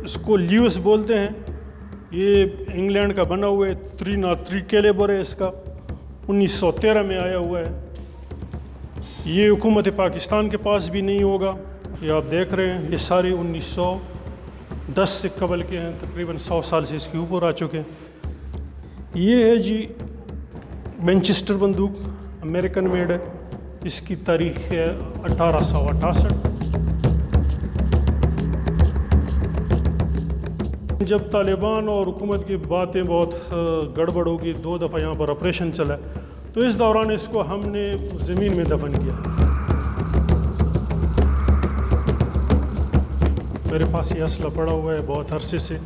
اس کو لیوس بولتے ہیں. یہ انگلینڈ کا بنا ہوا ہے. 303 کیلیبر ہے اس کا. 1913 میں آیا ہوا ہے. یہ حکومت پاکستان کے پاس بھی نہیں ہوگا. یہ آپ دیکھ رہے ہیں یہ سارے 1910 سے قبل کے ہیں. تقریباً 100 سال سے اس کے اوپر آ چکے ہیں. یہ ہے جی وینچسٹر بندوق، امریکن میڈ ہے. اس کی تاریخ ہے 1868. جب طالبان اور حکومت کی باتیں بہت گڑبڑ ہوگی، 2 دفعہ یہاں پر آپریشن چلا، تو اس دوران اس کو ہم نے زمین میں دفن کیا. میرے پاس یہ اسلحہ پڑا ہوا ہے بہت عرصے سے.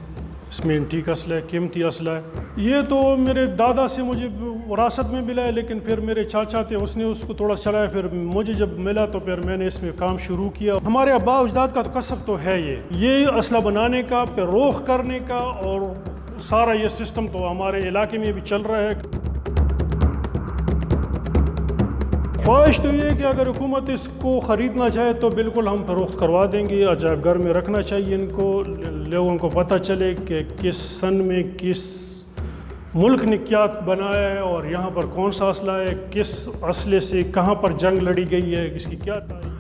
اس میں انٹیک اسلحہ ہے، قیمتی اسلحہ ہے. یہ تو میرے دادا سے مجھے وراثت میں ملا ہے، لیکن پھر میرے چاچا تھے، اس نے اس کو تھوڑا چلایا. پھر مجھے جب ملا تو پھر میں نے اس میں کام شروع کیا. ہمارے آباء اجداد کا تو کسب تو ہے یہ اسلحہ بنانے کا، فروخت کرنے کا، اور سارا یہ سسٹم تو ہمارے علاقے میں بھی چل رہا ہے. خواہش تو یہ ہے کہ اگر حکومت اس کو خریدنا چاہے تو بالکل ہم فروخت کروا دیں گے. عجائب گھر میں رکھنا چاہیے ان کو. لوگوں کو پتہ چلے کہ کس سن میں کس ملک نے کیا بنایا ہے، اور یہاں پر کون سا اسلحہ ہے، کس اسلحے سے کہاں پر جنگ لڑی گئی ہے، اس کی کیا تاریخ.